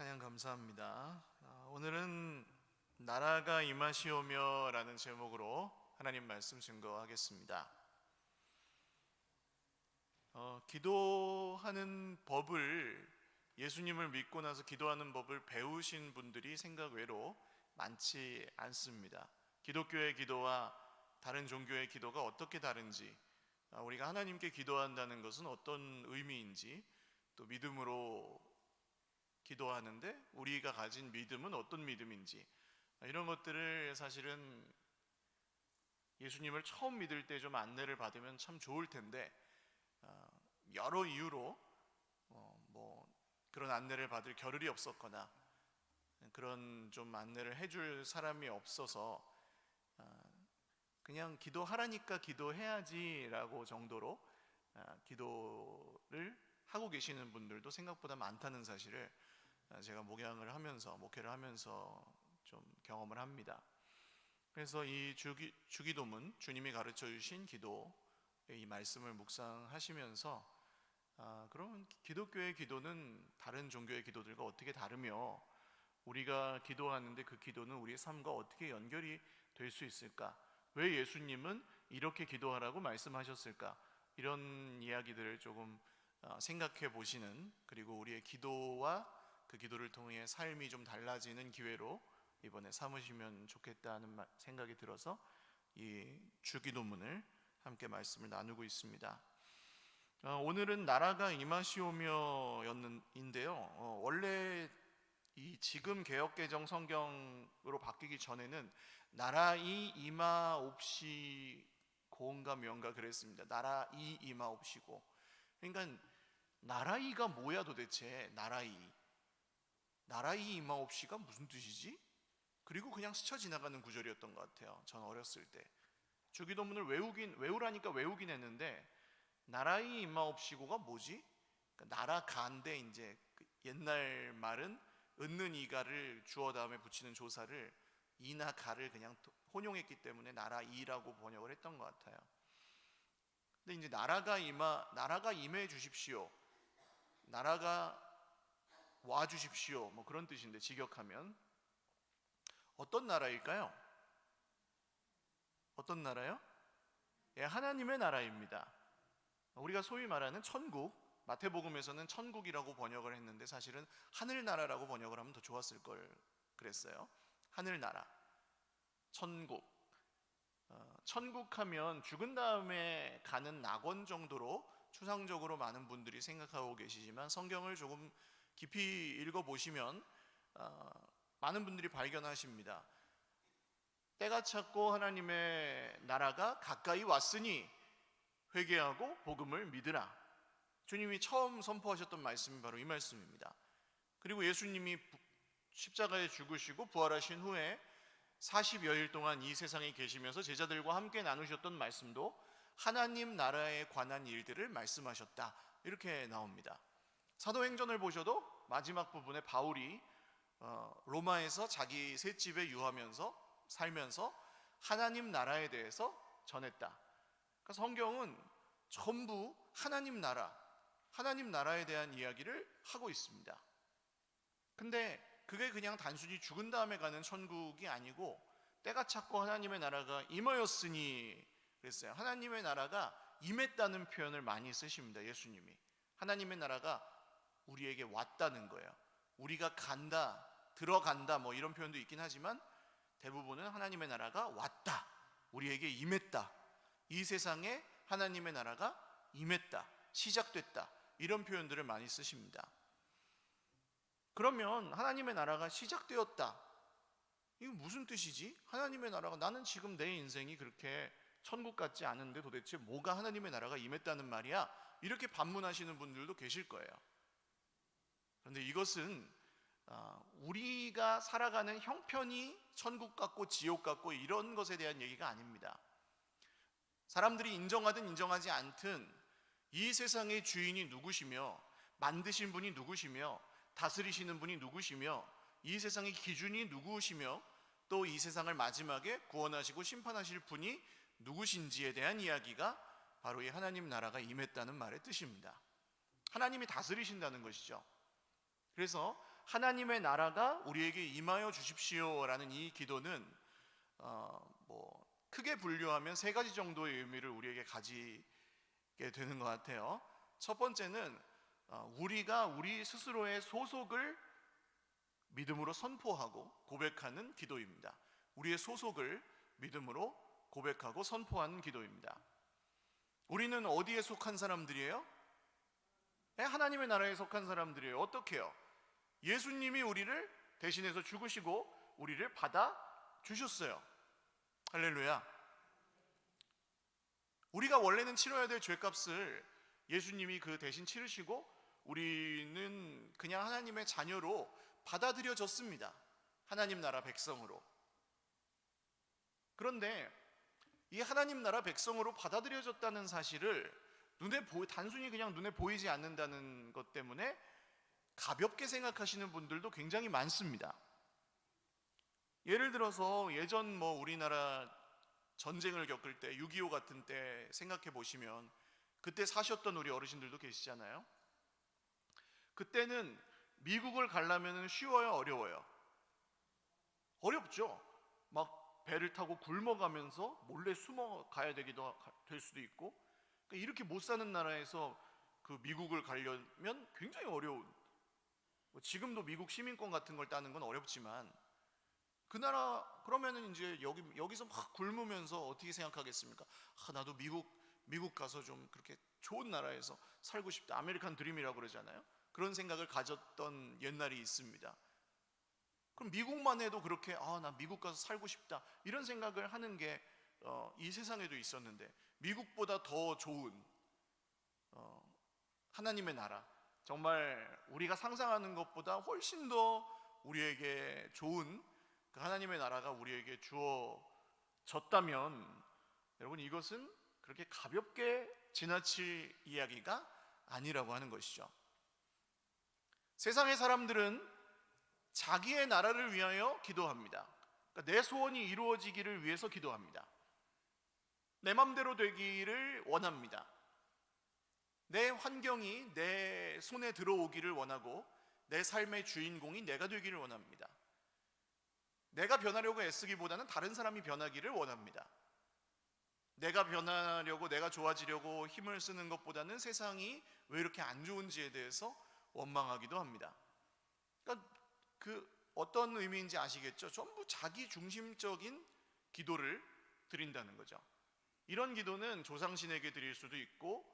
찬양 감사합니다. 오늘은 나라가 임하시오며 라는 제목으로 하나님 말씀 증거하겠습니다. 기도하는 법을, 예수님을 믿고 나서 기도하는 법을 배우신 분들이 생각 외로 많지 않습니다. 기독교의 기도와 다른 종교의 기도가 어떻게 다른지, 우리가 하나님께 기도한다는 것은 어떤 의미인지, 또 믿음으로 기도하는데 우리가 가진 믿음은 어떤 믿음인지, 이런 것들을 사실은 예수님을 처음 믿을 때 좀 안내를 받으면 참 좋을 텐데, 여러 이유로 그런 안내를 받을 겨를이 없었거나 그런 좀 안내를 해줄 사람이 없어서 그냥 기도하라니까 기도해야지라고 정도로 기도를 하고 계시는 분들도 생각보다 많다는 사실을 제가 목회를 하면서 좀 경험을 합니다. 그래서 이 주기도문, 주님이 가르쳐 주신 기도의 이 말씀을 묵상하시면서 그럼 기독교의 기도는 다른 종교의 기도들과 어떻게 다르며, 우리가 기도하는데 그 기도는 우리의 삶과 어떻게 연결이 될 수 있을까? 왜 예수님은 이렇게 기도하라고 말씀하셨을까? 이런 이야기들을 조금 생각해 보시는, 그리고 우리의 기도와 그 기도를 통해 삶이 좀 달라지는 기회로 이번에 삼으시면 좋겠다는 생각이 들어서 이 주기도문을 함께 말씀을 나누고 있습니다. 오늘은 나라가 임하시오며 인데요, 원래 이 지금 개역개정 성경으로 바뀌기 전에는 나라이 임하옵시고인가 명가 그랬습니다. 나라이 임하옵시고. 그러니까 나라이가 뭐야 도대체? 나라이 임하옵시가 무슨 뜻이지? 그리고 그냥 스쳐 지나가는 구절이었던 것 같아요. 전 어렸을 때 주기도문을 외우라니까 외우긴 했는데, 나라이 임하옵시고가 뭐지? 그러니까 나라가인데, 이제 옛날 말은 은는 이가를 주어 다음에 붙이는 조사를 이나 가를 그냥 혼용했기 때문에 나라이라고 번역을 했던 것 같아요. 근데 이제 나라가 임해 주십시오, 나라가 와 주십시오, 그런 뜻인데, 직역하면 어떤 나라일까요? 어떤 나라요? 예, 하나님의 나라입니다. 우리가 소위 말하는 천국, 마태복음에서는 천국이라고 번역을 했는데 사실은 하늘나라라고 번역을 하면 더 좋았을 걸 그랬어요. 하늘나라, 천국. 천국하면 죽은 다음에 가는 낙원 정도로 추상적으로 많은 분들이 생각하고 계시지만, 성경을 조금 깊이 읽어보시면 많은 분들이 발견하십니다. 때가 찼고 하나님의 나라가 가까이 왔으니 회개하고 복음을 믿으라. 주님이 처음 선포하셨던 말씀이 바로 이 말씀입니다. 그리고 예수님이 십자가에 죽으시고 부활하신 후에 40여일 동안 이 세상에 계시면서 제자들과 함께 나누셨던 말씀도 하나님 나라에 관한 일들을 말씀하셨다, 이렇게 나옵니다. 사도행전을 보셔도 마지막 부분에 바울이 로마에서 자기 셋집에 유하면서 살면서 하나님 나라에 대해서 전했다. 그러니까 성경은 전부 하나님 나라에 대한 이야기를 하고 있습니다. 근데 그게 그냥 단순히 죽은 다음에 가는 천국이 아니고, 때가 찼고 하나님의 나라가 임하였으니 그랬어요. 하나님의 나라가 임했다는 표현을 많이 쓰십니다. 예수님이 하나님의 나라가 우리에게 왔다는 거예요. 우리가 간다, 들어간다 이런 표현도 있긴 하지만 대부분은 하나님의 나라가 왔다, 우리에게 임했다, 이 세상에 하나님의 나라가 임했다, 시작됐다, 이런 표현들을 많이 쓰십니다. 그러면 하나님의 나라가 시작되었다, 이거 무슨 뜻이지? 하나님의 나라가, 나는 지금 내 인생이 그렇게 천국 같지 않은데 도대체 뭐가 하나님의 나라가 임했다는 말이야? 이렇게 반문하시는 분들도 계실 거예요. 그런데 이것은 우리가 살아가는 형편이 천국 같고 지옥 같고 이런 것에 대한 얘기가 아닙니다. 사람들이 인정하든 인정하지 않든 이 세상의 주인이 누구시며, 만드신 분이 누구시며, 다스리시는 분이 누구시며, 이 세상의 기준이 누구시며, 또 이 세상을 마지막에 구원하시고 심판하실 분이 누구신지에 대한 이야기가 바로 이 하나님 나라가 임했다는 말의 뜻입니다. 하나님이 다스리신다는 것이죠. 그래서 하나님의 나라가 우리에게 임하여 주십시오라는 이 기도는 크게 분류하면 세 가지 정도의 의미를 우리에게 가지게 되는 것 같아요. 첫 번째는 우리가 우리 스스로의 소속을 믿음으로 선포하고 고백하는 기도입니다. 우리의 소속을 믿음으로 고백하고 선포하는 기도입니다. 우리는 어디에 속한 사람들이에요? 하나님의 나라에 속한 사람들이에요. 어떻게요? 예수님이 우리를 대신해서 죽으시고 우리를 받아 주셨어요. 할렐루야. 우리가 원래는 치러야 될 죄값을 예수님이 그 대신 치르시고 우리는 그냥 하나님의 자녀로 받아들여졌습니다. 하나님 나라 백성으로. 그런데 이 하나님 나라 백성으로 받아들여졌다는 사실을 단순히 그냥 눈에 보이지 않는다는 것 때문에 가볍게 생각하시는 분들도 굉장히 많습니다. 예를 들어서 예전 우리나라 전쟁을 겪을 때 6.25 같은 때 생각해 보시면 그때 사셨던 우리 어르신들도 계시잖아요. 그때는 미국을 가려면 쉬워요, 어려워요? 어렵죠. 막 배를 타고 굶어가면서 몰래 숨어 가야 될 수도 있고, 그러니까 이렇게 못 사는 나라에서 그 미국을 가려면 굉장히 어려운, 지금도 미국 시민권 같은 걸 따는 건 어렵지만 그 나라 그러면은 이제 여기서 막 굶으면서 어떻게 생각하겠습니까? 나도 미국 가서 좀 그렇게 좋은 나라에서 살고 싶다. 아메리칸 드림이라고 그러잖아요. 그런 생각을 가졌던 옛날이 있습니다. 그럼 미국만 해도 그렇게 나 미국 가서 살고 싶다 이런 생각을 하는 게 이 세상에도 있었는데, 미국보다 더 좋은 하나님의 나라, 정말 우리가 상상하는 것보다 훨씬 더 우리에게 좋은 그 하나님의 나라가 우리에게 주어졌다면, 여러분 이것은 그렇게 가볍게 지나칠 이야기가 아니라고 하는 것이죠. 세상의 사람들은 자기의 나라를 위하여 기도합니다. 그러니까 내 소원이 이루어지기를 위해서 기도합니다. 내 맘대로 되기를 원합니다. 내 환경이 내 손에 들어오기를 원하고 내 삶의 주인공이 내가 되기를 원합니다. 내가 변하려고 애쓰기보다는 다른 사람이 변하기를 원합니다. 내가 변하려고, 내가 좋아지려고 힘을 쓰는 것보다는 세상이 왜 이렇게 안 좋은지에 대해서 원망하기도 합니다. 그러니까 어떤 의미인지 아시겠죠? 전부 자기 중심적인 기도를 드린다는 거죠. 이런 기도는 조상신에게 드릴 수도 있고,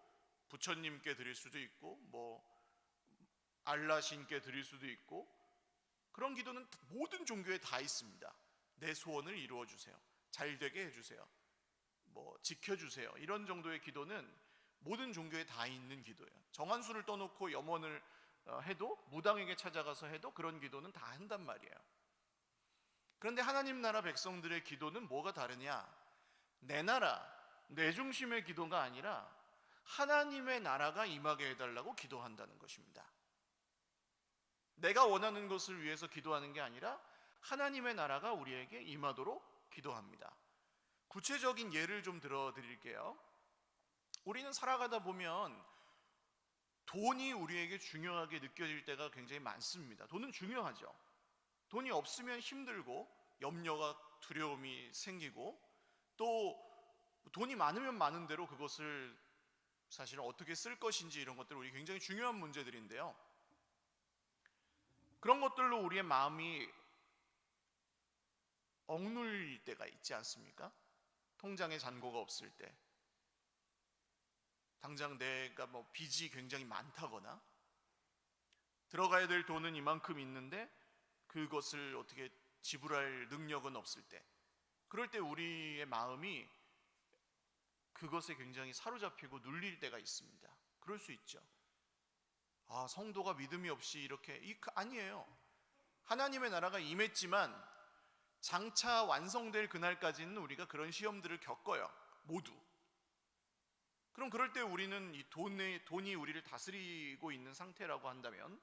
부처님께 드릴 수도 있고, 알라신께 드릴 수도 있고, 그런 기도는 모든 종교에 다 있습니다. 내 소원을 이루어 주세요. 잘 되게 해주세요. 지켜주세요. 이런 정도의 기도는 모든 종교에 다 있는 기도예요. 정한수를 떠놓고 염원을 해도, 무당에게 찾아가서 해도 그런 기도는 다 한단 말이에요. 그런데 하나님 나라 백성들의 기도는 뭐가 다르냐? 내 나라, 내 중심의 기도가 아니라 하나님의 나라가 임하게 해달라고 기도한다는 것입니다. 내가 원하는 것을 위해서 기도하는 게 아니라 하나님의 나라가 우리에게 임하도록 기도합니다. 구체적인 예를 좀 들어드릴게요. 우리는 살아가다 보면 돈이 우리에게 중요하게 느껴질 때가 굉장히 많습니다. 돈은 중요하죠. 돈이 없으면 힘들고 염려가, 두려움이 생기고, 또 돈이 많으면 많은 대로 그것을 사실은 어떻게 쓸 것인지, 이런 것들 우리 굉장히 중요한 문제들인데요. 그런 것들로 우리의 마음이 억눌릴 때가 있지 않습니까? 통장에 잔고가 없을 때, 당장 내가 빚이 굉장히 많다거나, 들어가야 될 돈은 이만큼 있는데 그것을 어떻게 지불할 능력은 없을 때, 그럴 때 우리의 마음이 그것에 굉장히 사로잡히고 눌릴 때가 있습니다. 그럴 수 있죠. 성도가 믿음이 없이 이렇게, 아니에요. 하나님의 나라가 임했지만 장차 완성될 그날까지는 우리가 그런 시험들을 겪어요, 모두. 그럼 그럴 때 우리는 이 돈이 우리를 다스리고 있는 상태라고 한다면,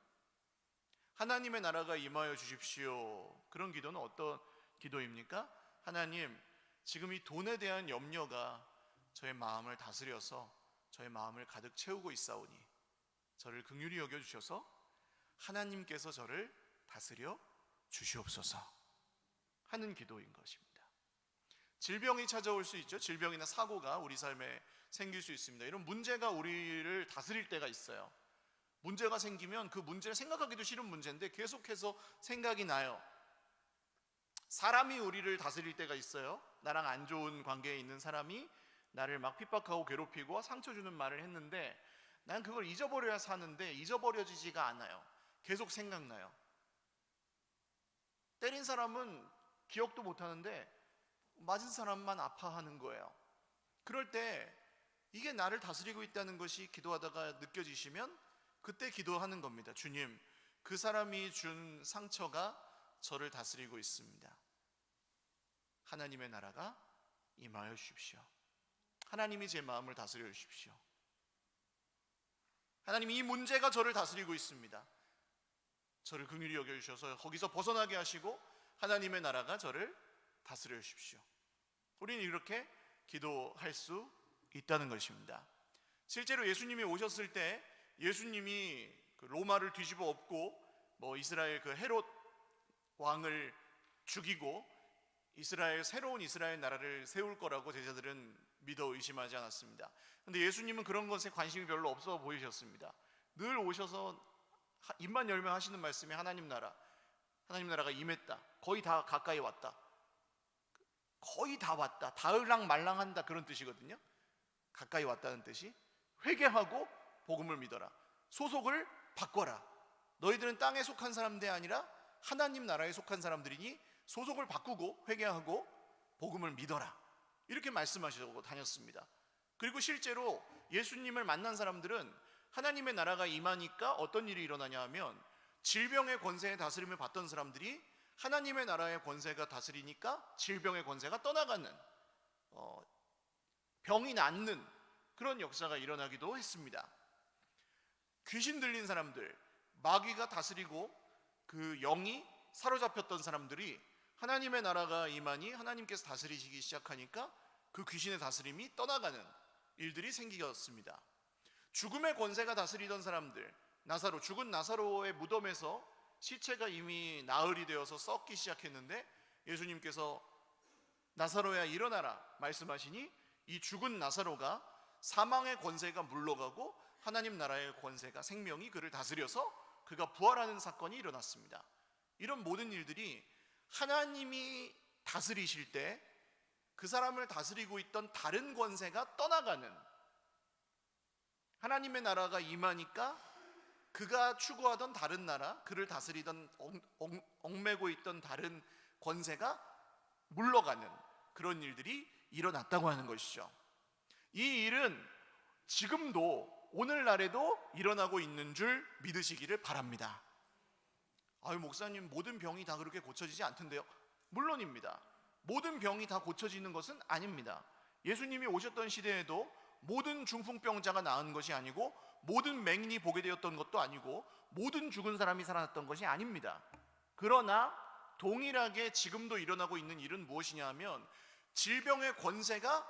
하나님의 나라가 임하여 주십시오, 그런 기도는 어떤 기도입니까? 하나님, 지금 이 돈에 대한 염려가 저의 마음을 다스려서 저의 마음을 가득 채우고 있사오니 저를 긍휼히 여겨주셔서 하나님께서 저를 다스려 주시옵소서 하는 기도인 것입니다. 질병이 찾아올 수 있죠. 질병이나 사고가 우리 삶에 생길 수 있습니다. 이런 문제가 우리를 다스릴 때가 있어요. 문제가 생기면 그 문제를 생각하기도 싫은 문제인데 계속해서 생각이 나요. 사람이 우리를 다스릴 때가 있어요. 나랑 안 좋은 관계에 있는 사람이 나를 막 핍박하고 괴롭히고 상처 주는 말을 했는데 난 그걸 잊어버려야 사는데 잊어버려지지가 않아요. 계속 생각나요. 때린 사람은 기억도 못하는데 맞은 사람만 아파하는 거예요. 그럴 때 이게 나를 다스리고 있다는 것이 기도하다가 느껴지시면 그때 기도하는 겁니다. 주님, 그 사람이 준 상처가 저를 다스리고 있습니다. 하나님의 나라가 임하여 주십시오. 하나님이 제 마음을 다스려 주십시오. 하나님, 이 문제가 저를 다스리고 있습니다. 저를 긍휼히 여겨주셔서 거기서 벗어나게 하시고 하나님의 나라가 저를 다스려 주십시오. 우리는 이렇게 기도할 수 있다는 것입니다. 실제로 예수님이 오셨을 때 예수님이 그 로마를 뒤집어 엎고 이스라엘 그 헤롯 왕을 죽이고 새로운 이스라엘 나라를 세울 거라고 제자들은 믿어 의심하지 않았습니다. 그런데 예수님은 그런 것에 관심이 별로 없어 보이셨습니다. 늘 오셔서 입만 열면 하시는 말씀이 하나님 나라가 임했다. 거의 다 가까이 왔다. 거의 다 왔다. 닿을랑 말랑한다, 그런 뜻이거든요. 가까이 왔다는 뜻이 회개하고 복음을 믿어라. 소속을 바꿔라. 너희들은 땅에 속한 사람들이 아니라 하나님 나라에 속한 사람들이니 소속을 바꾸고 회개하고 복음을 믿어라. 이렇게 말씀하시고 다녔습니다. 그리고 실제로 예수님을 만난 사람들은 하나님의 나라가 임하니까 어떤 일이 일어나냐 하면 질병의 권세의 다스림을 받던 사람들이 하나님의 나라의 권세가 다스리니까 질병의 권세가 떠나가는, 병이 낫는 그런 역사가 일어나기도 했습니다. 귀신 들린 사람들, 마귀가 다스리고 그 영이 사로잡혔던 사람들이 하나님의 나라가 임하니 하나님께서 다스리시기 시작하니까 그 귀신의 다스림이 떠나가는 일들이 생기었습니다. 죽음의 권세가 다스리던 사람들, 죽은 나사로의 무덤에서 시체가 이미 나흘이 되어서 썩기 시작했는데 예수님께서 나사로야 일어나라 말씀하시니 이 죽은 나사로가 사망의 권세가 물러가고 하나님 나라의 권세가, 생명이 그를 다스려서 그가 부활하는 사건이 일어났습니다. 이런 모든 일들이 하나님이 다스리실 때 그 사람을 다스리고 있던 다른 권세가 떠나가는, 하나님의 나라가 임하니까 그가 추구하던 다른 나라, 그를 다스리던 얽매고 있던 다른 권세가 물러가는 그런 일들이 일어났다고 하는 것이죠. 이 일은 지금도 오늘날에도 일어나고 있는 줄 믿으시기를 바랍니다. 아유, 목사님, 모든 병이 다 그렇게 고쳐지지 않던데요? 물론입니다. 모든 병이 다 고쳐지는 것은 아닙니다. 예수님이 오셨던 시대에도 모든 중풍병자가 나은 것이 아니고 모든 맹인이 보게 되었던 것도 아니고 모든 죽은 사람이 살아났던 것이 아닙니다. 그러나 동일하게 지금도 일어나고 있는 일은 무엇이냐 하면 질병의 권세가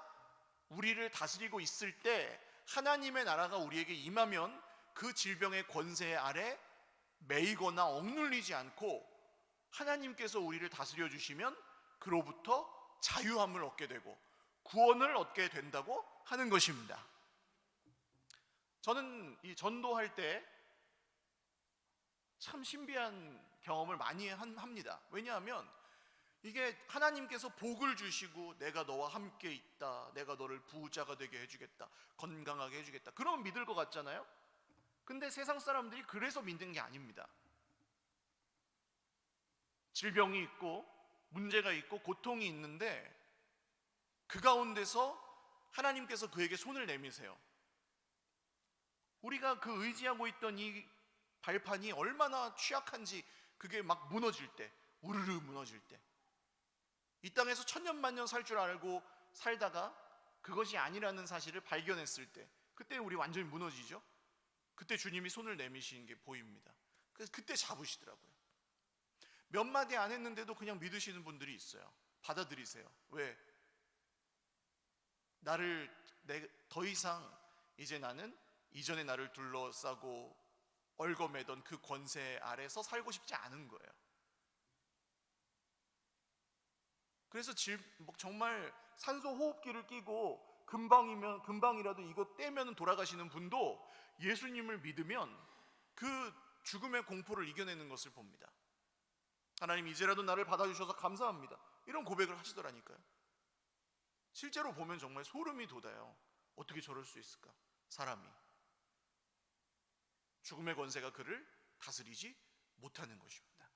우리를 다스리고 있을 때 하나님의 나라가 우리에게 임하면 그 질병의 권세 아래 매이거나 억눌리지 않고 하나님께서 우리를 다스려 주시면 그로부터 자유함을 얻게 되고 구원을 얻게 된다고 하는 것입니다. 저는 이 전도할 때 참 신비한 경험을 많이 합니다. 왜냐하면 이게 하나님께서 복을 주시고 내가 너와 함께 있다, 내가 너를 부자가 되게 해주겠다, 건강하게 해주겠다, 그러면 믿을 것 같잖아요. 근데 세상 사람들이 그래서 믿는 게 아닙니다. 질병이 있고 문제가 있고 고통이 있는데 그 가운데서 하나님께서 그에게 손을 내미세요. 우리가 그 의지하고 있던 이 발판이 얼마나 취약한지 그게 막 무너질 때, 우르르 무너질 때, 이 땅에서 천년만년 살 줄 알고 살다가 그것이 아니라는 사실을 발견했을 때, 그때 우리 완전히 무너지죠. 그때 주님이 손을 내미시는 게 보입니다. 그래서 그때 잡으시더라고요. 몇 마디 안 했는데도 그냥 믿으시는 분들이 있어요. 받아들이세요. 왜? 더 이상 이제 나는 이전에 나를 둘러싸고 얽어매던 그 권세 아래서 살고 싶지 않은 거예요. 그래서 정말 산소 호흡기를 끼고 금방이라도 이거 떼면 돌아가시는 분도 예수님을 믿으면 그 죽음의 공포를 이겨내는 것을 봅니다. 하나님, 이제라도 나를 받아주셔서 감사합니다, 이런 고백을 하시더라니까요. 실제로 보면 정말 소름이 돋아요. 어떻게 저럴 수 있을까? 사람이 죽음의 권세가 그를 다스리지 못하는 것입니다.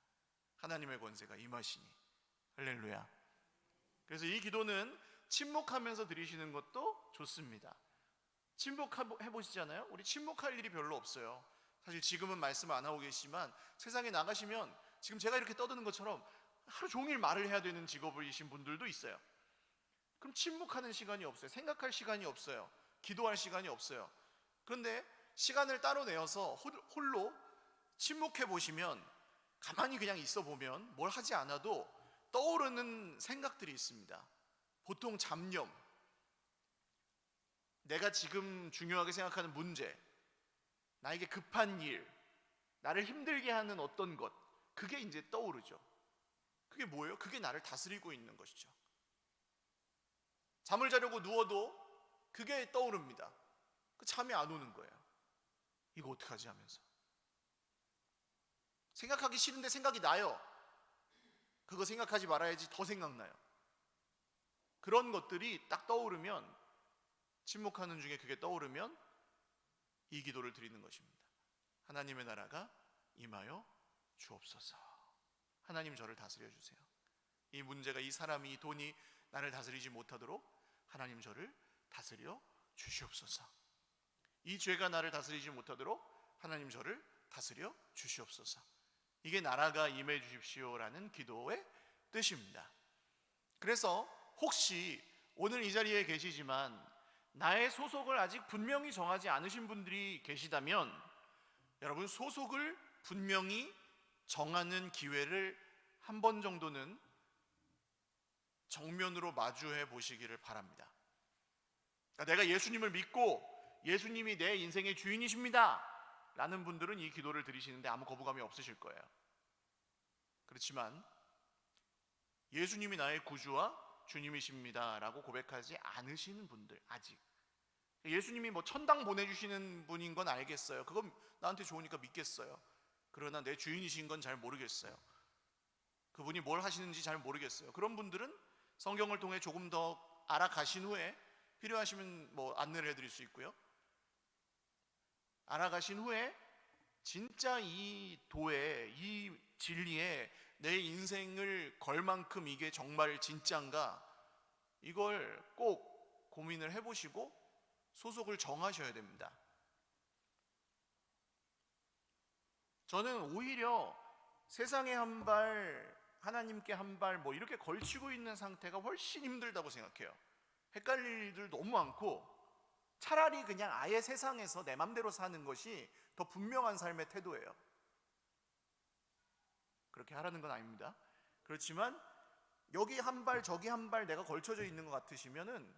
하나님의 권세가 임하시니. 할렐루야. 그래서 이 기도는 침묵하면서 드리시는 것도 좋습니다. 침묵해보시잖아요. 우리 침묵할 일이 별로 없어요. 사실 지금은 말씀 안 하고 계시지만 세상에 나가시면 지금 제가 이렇게 떠드는 것처럼 하루 종일 말을 해야 되는 직업이신 분들도 있어요. 그럼 침묵하는 시간이 없어요. 생각할 시간이 없어요. 기도할 시간이 없어요. 그런데 시간을 따로 내어서 홀로 침묵해 보시면, 가만히 그냥 있어 보면 뭘 하지 않아도 떠오르는 생각들이 있습니다. 보통 잡념, 내가 지금 중요하게 생각하는 문제, 나에게 급한 일, 나를 힘들게 하는 어떤 것, 그게 이제 떠오르죠. 그게 뭐예요? 그게 나를 다스리고 있는 것이죠. 잠을 자려고 누워도 그게 떠오릅니다. 그 잠이 안 오는 거예요. 이거 어떡하지 하면서 생각하기 싫은데 생각이 나요. 그거 생각하지 말아야지, 더 생각나요. 그런 것들이 딱 떠오르면, 침묵하는 중에 그게 떠오르면 이 기도를 드리는 것입니다. 하나님의 나라가 임하여 주옵소서. 하나님, 저를 다스려 주세요. 이 문제가, 이 사람이, 이 돈이 나를 다스리지 못하도록 하나님, 저를 다스려 주시옵소서. 이 죄가 나를 다스리지 못하도록 하나님, 저를 다스려 주시옵소서. 이게 나라가 임해 주십시오라는 기도의 뜻입니다. 그래서 혹시 오늘 이 자리에 계시지만 나의 소속을 아직 분명히 정하지 않으신 분들이 계시다면, 여러분, 소속을 분명히 정하는 기회를 한 번 정도는 정면으로 마주해 보시기를 바랍니다. 그러니까 내가 예수님을 믿고 예수님이 내 인생의 주인이십니다 라는 분들은 이 기도를 드리시는데 아무 거부감이 없으실 거예요. 그렇지만 예수님이 나의 구주와 주님이십니다 라고 고백하지 않으시는 분들, 아직 예수님이 뭐 천당 보내주시는 분인 건 알겠어요. 그건 나한테 좋으니까 믿겠어요. 그러나 내 주인이신 건 잘 모르겠어요. 그분이 뭘 하시는지 잘 모르겠어요. 그런 분들은 성경을 통해 조금 더 알아가신 후에, 필요하시면 뭐 안내를 해드릴 수 있고요, 알아가신 후에 진짜 이 도에, 이 진리에 내 인생을 걸 만큼 이게 정말 진짜인가, 이걸 꼭 고민을 해보시고 소속을 정하셔야 됩니다. 저는 오히려 세상에 한 발, 하나님께 한 발, 뭐 이렇게 걸치고 있는 상태가 훨씬 힘들다고 생각해요. 헷갈릴 일들 너무 많고, 차라리 그냥 아예 세상에서 내 맘대로 사는 것이 더 분명한 삶의 태도예요. 그렇게 하라는 건 아닙니다. 그렇지만 여기 한 발 저기 한 발 내가 걸쳐져 있는 것 같으시면은,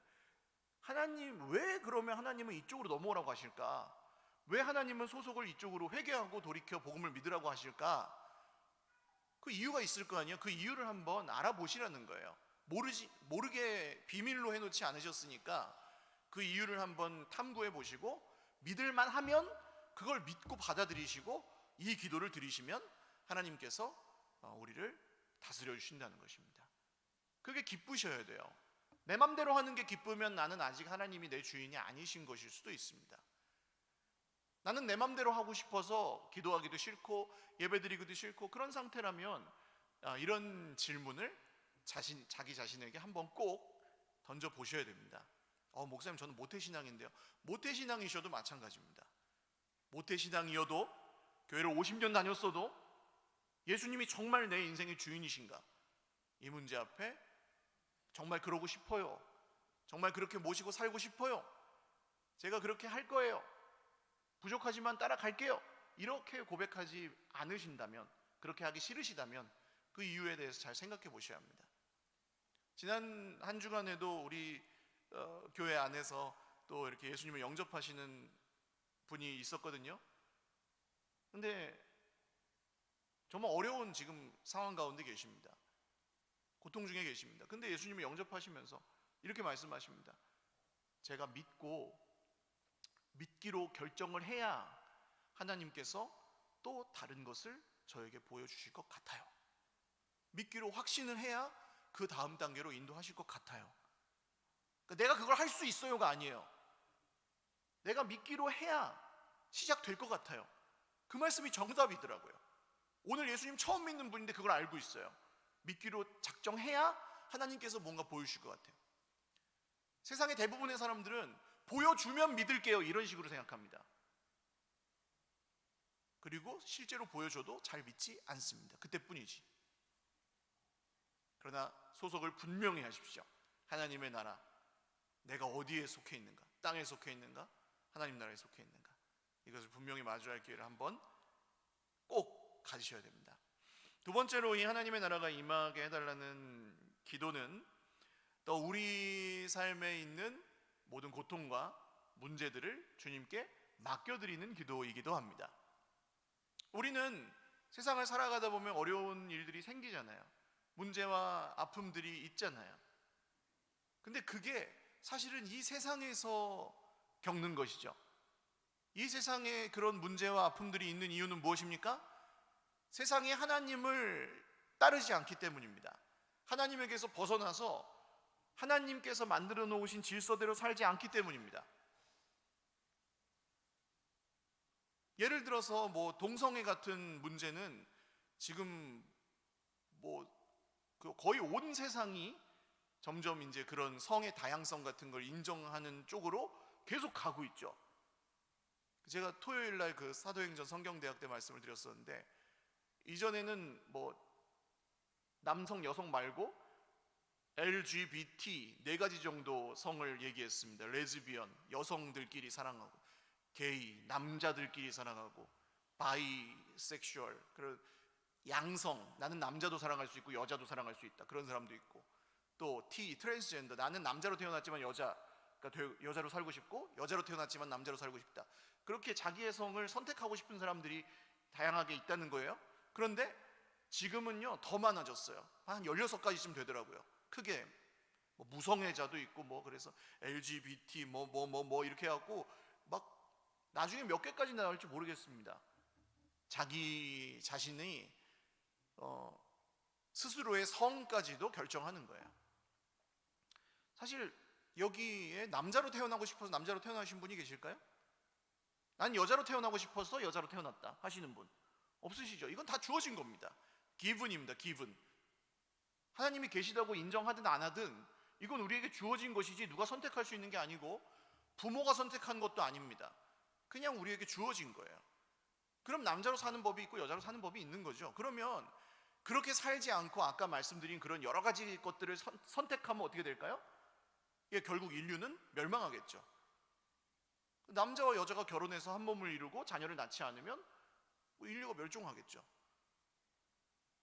하나님, 왜 그러면 하나님은 이쪽으로 넘어오라고 하실까? 왜 하나님은 소속을 이쪽으로 회개하고 돌이켜 복음을 믿으라고 하실까? 그 이유가 있을 거 아니에요. 그 이유를 한번 알아보시라는 거예요. 모르게 비밀로 해놓지 않으셨으니까 그 이유를 한번 탐구해 보시고, 믿을만 하면 그걸 믿고 받아들이시고 이 기도를 드리시면 하나님께서 우리를 다스려 주신다는 것입니다. 그게 기쁘셔야 돼요. 내 맘대로 하는 게 기쁘면 나는 아직 하나님이 내 주인이 아니신 것일 수도 있습니다. 나는 내 맘대로 하고 싶어서 기도하기도 싫고 예배드리기도 싫고 그런 상태라면 이런 질문을 자기 자신에게 한번 꼭 던져보셔야 됩니다. 목사님, 저는 모태신앙인데요. 모태신앙이셔도 마찬가지입니다. 모태신앙이어도, 교회를 50년 다녔어도 예수님이 정말 내 인생의 주인이신가, 이 문제 앞에 정말 그러고 싶어요, 정말 그렇게 모시고 살고 싶어요, 제가 그렇게 할 거예요, 부족하지만 따라갈게요, 이렇게 고백하지 않으신다면, 그렇게 하기 싫으시다면 그 이유에 대해서 잘 생각해 보셔야 합니다. 지난 한 주간에도 우리 교회 안에서 또 이렇게 예수님을 영접하시는 분이 있었거든요. 근데 정말 어려운 지금 상황 가운데 계십니다. 고통 중에 계십니다. 근데 예수님을 영접하시면서 이렇게 말씀하십니다. 제가 믿기로 결정을 해야 하나님께서 또 다른 것을 저에게 보여주실 것 같아요. 믿기로 확신을 해야 그 다음 단계로 인도하실 것 같아요. 그러니까 내가 그걸 할 수 있어요가 아니에요. 내가 믿기로 해야 시작될 것 같아요. 그 말씀이 정답이더라고요. 오늘 예수님 처음 믿는 분인데 그걸 알고 있어요. 믿기로 작정해야 하나님께서 뭔가 보여주실 것 같아요. 세상의 대부분의 사람들은 보여주면 믿을게요 이런 식으로 생각합니다. 그리고 실제로 보여줘도 잘 믿지 않습니다. 그때뿐이지. 그러나 소속을 분명히 하십시오. 하나님의 나라, 내가 어디에 속해 있는가? 땅에 속해 있는가? 하나님 나라에 속해 있는가? 이것을 분명히 마주할 기회를 한번 꼭 가지셔야 됩니다. 두 번째로 이 하나님의 나라가 임하게 해달라는 기도는 또 우리 삶에 있는 모든 고통과 문제들을 주님께 맡겨드리는 기도이기도 합니다. 우리는 세상을 살아가다 보면 어려운 일들이 생기잖아요. 문제와 아픔들이 있잖아요. 근데 그게 사실은 이 세상에서 겪는 것이죠. 이 세상에 그런 문제와 아픔들이 있는 이유는 무엇입니까? 세상이 하나님을 따르지 않기 때문입니다. 하나님에게서 벗어나서 하나님께서 만들어 놓으신 질서대로 살지 않기 때문입니다. 예를 들어서 동성애 같은 문제는 지금 거의 온 세상이 점점 이제 그런 성의 다양성 같은 걸 인정하는 쪽으로 계속 가고 있죠. 제가 토요일 날 그 사도행전 성경대학 때 말씀을 드렸었는데, 이전에는 남성 여성 말고 LGBT 4가지 정도 성을 얘기했습니다. 레즈비언, 여성들끼리 사랑하고, 게이, 남자들끼리 사랑하고, 바이섹슈얼, 그리고 양성, 나는 남자도 사랑할 수 있고 여자도 사랑할 수 있다, 그런 사람도 있고, 또 T, 트랜스젠더, 나는 남자로 태어났지만 여자로 살고 싶고 여자로 태어났지만 남자로 살고 싶다. 그렇게 자기의 성을 선택하고 싶은 사람들이 다양하게 있다는 거예요. 그런데 지금은요 더 많아졌어요. 한 16가지쯤 되더라고요. 크게 무성애자도 있고 그래서 LGBT 이렇게 해갖고 나중에 몇 개까지 나올지 모르겠습니다. 자기 자신이 스스로의 성까지도 결정하는 거예요. 사실 여기에 남자로 태어나고 싶어서 남자로 태어나신 분이 계실까요? 난 여자로 태어나고 싶어서 여자로 태어났다 하시는 분 없으시죠? 이건 다 주어진 겁니다. 기분입니다. 기분. 하나님이 계시다고 인정하든 안 하든 이건 우리에게 주어진 것이지 누가 선택할 수 있는 게 아니고 부모가 선택한 것도 아닙니다. 그냥 우리에게 주어진 거예요. 그럼 남자로 사는 법이 있고 여자로 사는 법이 있는 거죠. 그러면 그렇게 살지 않고 아까 말씀드린 그런 여러 가지 것들을 선택하면 어떻게 될까요? 결국 인류는 멸망하겠죠. 남자와 여자가 결혼해서 한 몸을 이루고 자녀를 낳지 않으면 인류가 멸종하겠죠.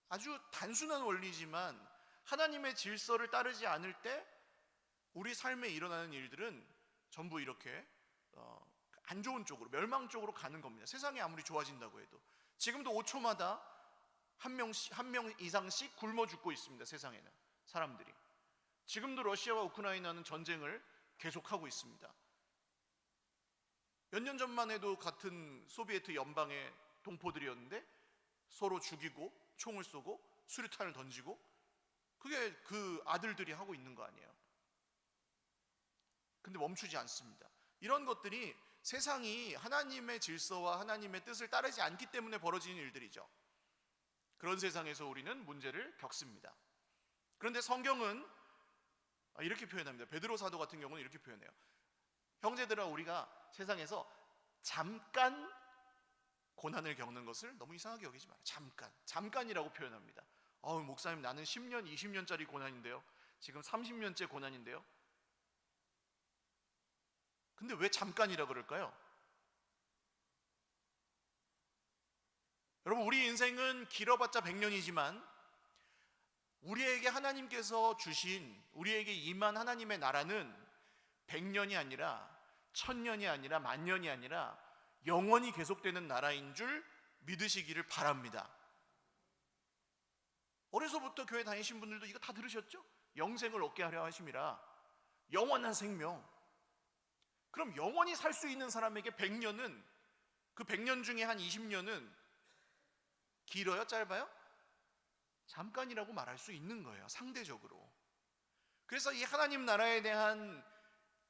아주 단순한 원리지만 하나님의 질서를 따르지 않을 때 우리 삶에 일어나는 일들은 전부 이렇게 안 좋은 쪽으로, 멸망 쪽으로 가는 겁니다. 세상이 아무리 좋아진다고 해도. 지금도 5초마다 한 명 이상씩 굶어 죽고 있습니다. 세상에는 사람들이. 지금도 러시아와 우크라이나는 전쟁을 계속하고 있습니다. 몇 년 전만 해도 같은 소비에트 연방의 동포들이었는데 서로 죽이고 총을 쏘고 수류탄을 던지고, 그게 그 아들들이 하고 있는 거 아니에요. 근데 멈추지 않습니다. 이런 것들이 세상이 하나님의 질서와 하나님의 뜻을 따르지 않기 때문에 벌어지는 일들이죠. 그런 세상에서 우리는 문제를 겪습니다. 그런데 성경은 이렇게 표현합니다. 베드로 사도 같은 경우는 이렇게 표현해요. 형제들아, 우리가 세상에서 잠깐 고난을 겪는 것을 너무 이상하게 여기지 마라. 잠깐이라고 표현합니다. 목사님, 나는 10년, 20년짜리 고난인데요. 지금 30년째 고난인데요. 근데 왜 잠깐이라 그럴까요? 여러분, 우리 인생은 길어봤자 100년이지만 우리에게 하나님께서 주신, 우리에게 임한 하나님의 나라는 100년이 아니라 1000년이 아니라 10,000년이 아니라 영원히 계속되는 나라인 줄 믿으시기를 바랍니다. 어려서부터 교회 다니신 분들도 이거 다 들으셨죠? 영생을 얻게 하려 하심이라. 영원한 생명. 그럼 영원히 살 수 있는 사람에게 100년은, 그 100년 중에 한 20년은 길어요? 짧아요? 잠깐이라고 말할 수 있는 거예요, 상대적으로. 그래서 이 하나님 나라에 대한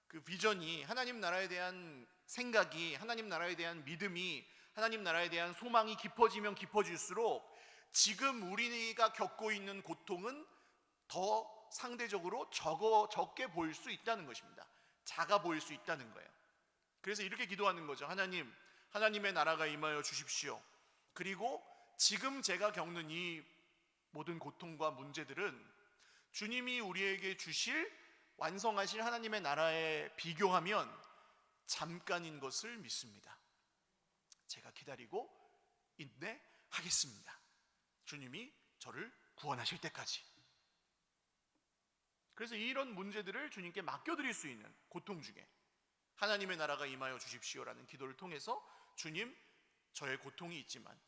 그 비전이, 하나님 나라에 대한 생각이, 하나님 나라에 대한 믿음이, 하나님 나라에 대한 소망이 깊어지면 깊어질수록 지금 우리가 겪고 있는 고통은 더 상대적으로 적게 보일 수 있다는 것입니다. 작아 보일 수 있다는 거예요. 그래서 이렇게 기도하는 거죠. 하나님, 하나님의 나라가 임하여 주십시오. 그리고 지금 제가 겪는 이 모든 고통과 문제들은 주님이 우리에게 주실, 완성하실 하나님의 나라에 비교하면 잠깐인 것을 믿습니다. 제가 기다리고 인내하겠습니다. 주님이 저를 구원하실 때까지. 그래서 이런 문제들을 주님께 맡겨드릴 수 있는, 고통 중에 하나님의 나라가 임하여 주십시오라는 기도를 통해서 주님, 저의 고통이 있지만,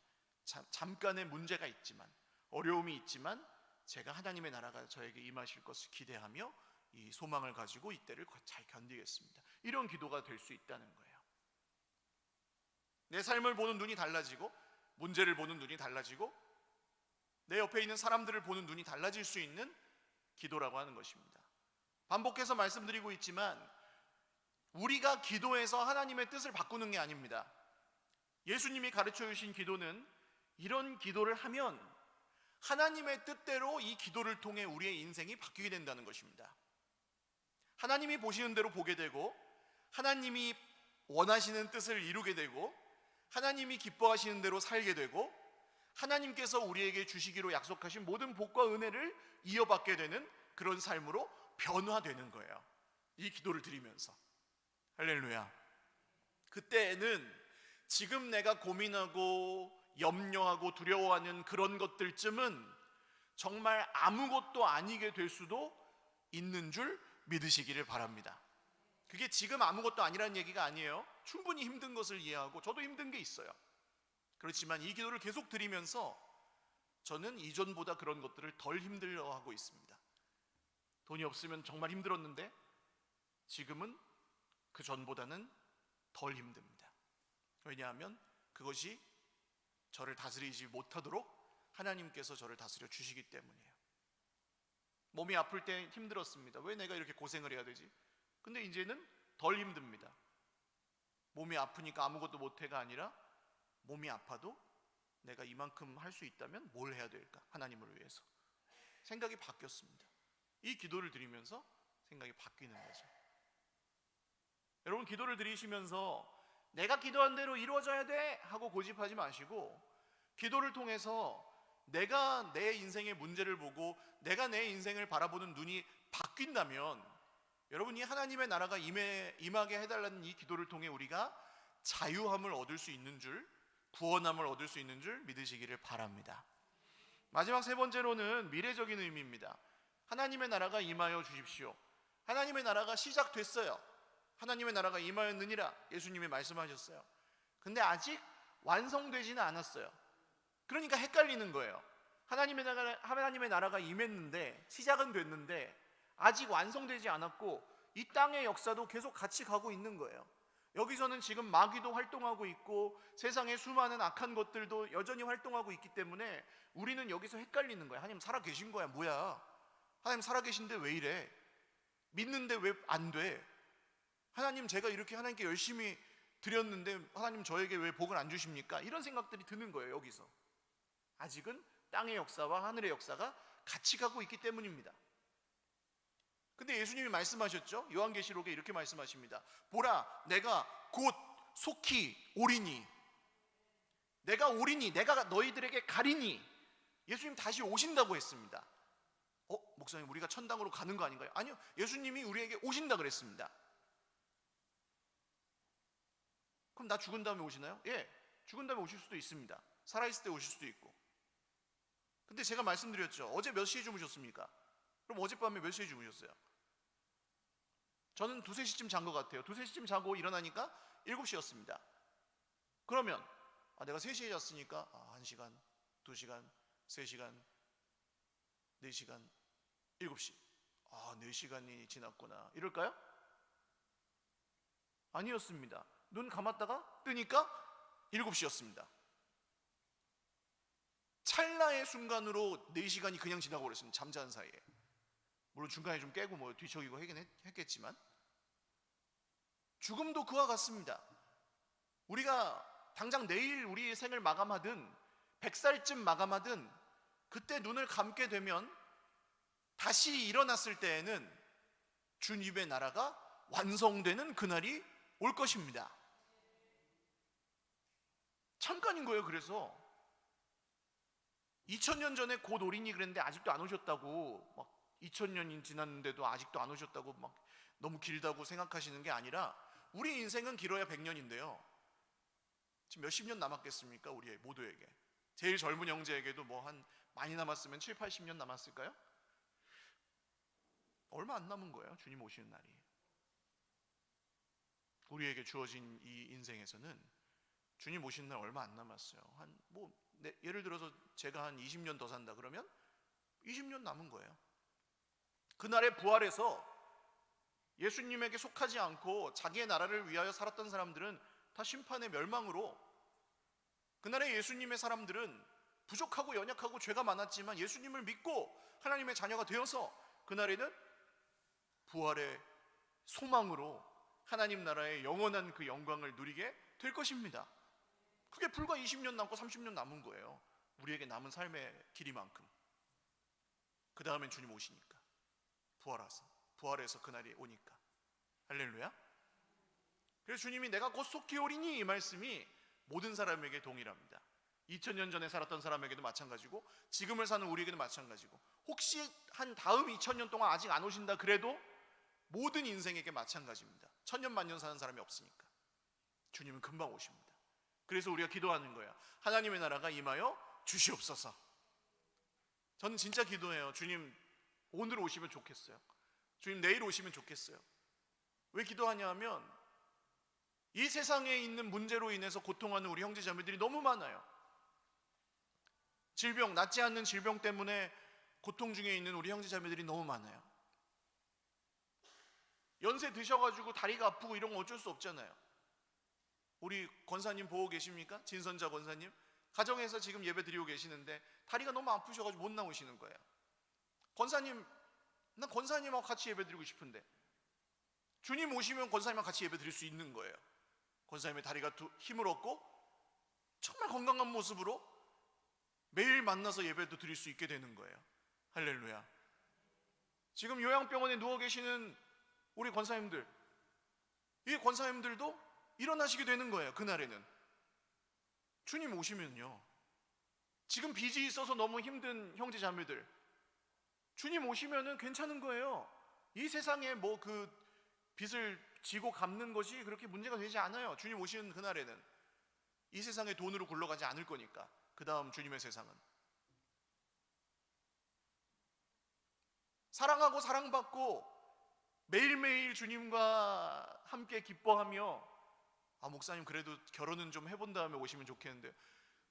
잠깐의 문제가 있지만, 어려움이 있지만 제가 하나님의 나라가 저에게 임하실 것을 기대하며 이 소망을 가지고 이 때를 잘 견디겠습니다. 이런 기도가 될 수 있다는 거예요. 내 삶을 보는 눈이 달라지고, 문제를 보는 눈이 달라지고, 내 옆에 있는 사람들을 보는 눈이 달라질 수 있는 기도라고 하는 것입니다. 반복해서 말씀드리고 있지만 우리가 기도해서 하나님의 뜻을 바꾸는 게 아닙니다. 예수님이 가르쳐 주신 기도는 이런 기도를 하면 하나님의 뜻대로 이 기도를 통해 우리의 인생이 바뀌게 된다는 것입니다. 하나님이 보시는 대로 보게 되고, 하나님이 원하시는 뜻을 이루게 되고, 하나님이 기뻐하시는 대로 살게 되고, 하나님께서 우리에게 주시기로 약속하신 모든 복과 은혜를 이어받게 되는 그런 삶으로 변화되는 거예요, 이 기도를 드리면서. 할렐루야. 그때에는 지금 내가 고민하고 염려하고 두려워하는 그런 것들쯤은 정말 아무것도 아니게 될 수도 있는 줄 믿으시기를 바랍니다. 그게 지금 아무것도 아니라는 얘기가 아니에요. 충분히 힘든 것을 이해하고 저도 힘든 게 있어요. 그렇지만 이 기도를 계속 드리면서 저는 이전보다 그런 것들을 덜 힘들어하고 있습니다. 돈이 없으면 정말 힘들었는데 지금은 그 전보다는 덜 힘듭니다. 왜냐하면 그것이 저를 다스리지 못하도록 하나님께서 저를 다스려 주시기 때문이에요. 몸이 아플 때 힘들었습니다. 왜 내가 이렇게 고생을 해야 되지? 근데 이제는 덜 힘듭니다. 몸이 아프니까 아무것도 못해가 아니라 몸이 아파도 내가 이만큼 할 수 있다면 뭘 해야 될까? 하나님을 위해서. 생각이 바뀌었습니다. 이 기도를 드리면서 생각이 바뀌는 거죠. 여러분, 기도를 드리시면서 내가 기도한 대로 이루어져야 돼 하고 고집하지 마시고, 기도를 통해서 내가 내 인생의 문제를 보고 내가 내 인생을 바라보는 눈이 바뀐다면 여러분이 하나님의 나라가 임하게 해달라는 이 기도를 통해 우리가 자유함을 얻을 수 있는 줄, 구원함을 얻을 수 있는 줄 믿으시기를 바랍니다. 마지막 세 번째로는 미래적인 의미입니다. 하나님의 나라가 임하여 주십시오. 하나님의 나라가 시작됐어요. 하나님의 나라가 임하였느니라 예수님이 말씀하셨어요. 근데 아직 완성되지는 않았어요. 그러니까 헷갈리는 거예요. 하나님의 나라가 임했는데, 시작은 됐는데 아직 완성되지 않았고 이 땅의 역사도 계속 같이 가고 있는 거예요. 여기서는 지금 마귀도 활동하고 있고 세상의 수많은 악한 것들도 여전히 활동하고 있기 때문에 우리는 여기서 헷갈리는 거예요. 하나님 살아계신 거야 뭐야? 하나님 살아계신데 왜 이래? 믿는데 왜 안 돼? 하나님, 제가 이렇게 하나님께 열심히 드렸는데 하나님 저에게 왜 복을 안 주십니까? 이런 생각들이 드는 거예요. 여기서 아직은 땅의 역사와 하늘의 역사가 같이 가고 있기 때문입니다. 근데 예수님이 말씀하셨죠. 요한계시록에 이렇게 말씀하십니다. 보라, 내가 곧 속히 오리니, 내가 오리니, 내가 너희들에게 가리니. 예수님 다시 오신다고 했습니다. 목사님, 우리가 천당으로 가는 거 아닌가요? 아니요, 예수님이 우리에게 오신다 그랬습니다. 그럼 나 죽은 다음에 오시나요? 예, 죽은 다음에 오실 수도 있습니다. 살아있을 때 오실 수도 있고. 근데 제가 말씀드렸죠. 어제 몇 시에 주무셨습니까? 그럼 어젯밤에 몇 시에 주무셨어요? 저는 2-3시쯤 잔 것 같아요. 2-3시쯤 자고 일어나니까 7시였습니다. 그러면 내가 3시에 잤으니까 1시간, 2시간, 3시간, 4시간, 7시. 4시간이 지났구나. 이럴까요? 아니었습니다. 눈 감았다가 뜨니까 7시였습니다. 찰나의 순간으로 4시간이 그냥 지나고 그랬습니다. 잠자는 사이에. 물론 중간에 좀 깨고 뭐 뒤척이고 하긴 했겠지만, 죽음도 그와 같습니다. 우리가 당장 내일 우리의 생을 마감하든 100살쯤 마감하든 그때 눈을 감게 되면 다시 일어났을 때에는 주님의 나라가 완성되는 그날이 올 것입니다. 잠깐인 거예요. 그래서 2000년 전에 곧 오리니 그랬는데 아직도 안 오셨다고, 막 2000년이 지났는데도 아직도 안 오셨다고 막 너무 길다고 생각하시는 게 아니라, 우리 인생은 길어야 100년인데요 지금 몇십 년 남았겠습니까? 우리 모두에게. 제일 젊은 형제에게도 뭐 한 많이 남았으면 7, 80년 남았을까요? 얼마 안 남은 거예요. 주님 오시는 날이. 우리에게 주어진 이 인생에서는 주님 오시는 날 얼마 안 남았어요. 예를 들어서 제가 한 20년 더 산다 그러면 20년 남은 거예요. 그날에 부활해서 예수님에게 속하지 않고 자기의 나라를 위하여 살았던 사람들은 다 심판의 멸망으로, 그날에 예수님의 사람들은 부족하고 연약하고 죄가 많았지만 예수님을 믿고 하나님의 자녀가 되어서 그날에는 부활의 소망으로 하나님 나라의 영원한 그 영광을 누리게 될 것입니다. 그게 불과 20년 남고 30년 남은 거예요. 우리에게 남은 삶의 길이만큼. 그 다음엔 주님 오시니까, 부활해서 그날이 오니까. 할렐루야. 그래서 주님이 내가 곧 속히 오리니, 이 말씀이 모든 사람에게 동일합니다. 2000년 전에 살았던 사람에게도 마찬가지고 지금을 사는 우리에게도 마찬가지고, 혹시 한 다음 2000년 동안 아직 안 오신다 그래도 모든 인생에게 마찬가지입니다. 천년 만년 사는 사람이 없으니까 주님은 금방 오십니다. 그래서 우리가 기도하는 거예요. 하나님의 나라가 임하여 주시옵소서. 저는 진짜 기도해요. 주님 오늘 오시면 좋겠어요. 주님 내일 오시면 좋겠어요. 왜 기도하냐 하면 이 세상에 있는 문제로 인해서 고통하는 우리 형제자매들이 너무 많아요. 질병, 낫지 않는 질병 때문에 고통 중에 있는 우리 형제자매들이 너무 많아요. 연세 드셔가지고 다리가 아프고 이런 거 어쩔 수 없잖아요. 우리 권사님 보고 계십니까? 진선자 권사님 가정에서 지금 예배 드리고 계시는데 다리가 너무 아프셔가지고 못 나오시는 거예요. 권사님, 난 권사님하고 같이 예배 드리고 싶은데, 주님 오시면 권사님하고 같이 예배 드릴 수 있는 거예요. 권사님의 다리가 힘을 얻고 정말 건강한 모습으로 매일 만나서 예배도 드릴 수 있게 되는 거예요. 할렐루야. 지금 요양병원에 누워 계시는 우리 권사님들, 이 권사님들도 일어나시게 되는 거예요. 그날에는 주님 오시면요, 지금 빚이 있어서 너무 힘든 형제 자매들, 주님 오시면은 괜찮은 거예요. 이 세상에 뭐 그 빚을 지고 갚는 것이 그렇게 문제가 되지 않아요. 주님 오시는 그날에는 이 세상의 돈으로 굴러가지 않을 거니까. 그 다음 주님의 세상은 사랑하고 사랑받고 매일매일 주님과 함께 기뻐하며, 목사님 그래도 결혼은 좀 해본 다음에 오시면 좋겠는데,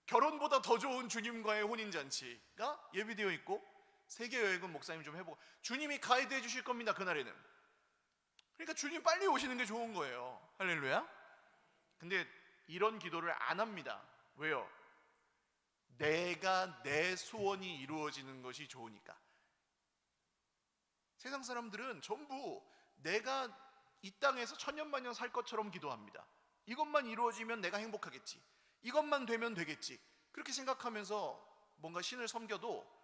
결혼보다 더 좋은 주님과의 혼인잔치가 예비되어 있고 세계여행은 목사님 좀 해보고, 주님이 가이드 해주실 겁니다. 그날에는. 그러니까 주님 빨리 오시는 게 좋은 거예요. 할렐루야. 근데 이런 기도를 안 합니다. 왜요? 내 소원이 이루어지는 것이 좋으니까. 세상 사람들은 전부 내가 이 땅에서 천년만년 살 것처럼 기도합니다. 이것만 이루어지면 내가 행복하겠지, 이것만 되면 되겠지, 그렇게 생각하면서 뭔가 신을 섬겨도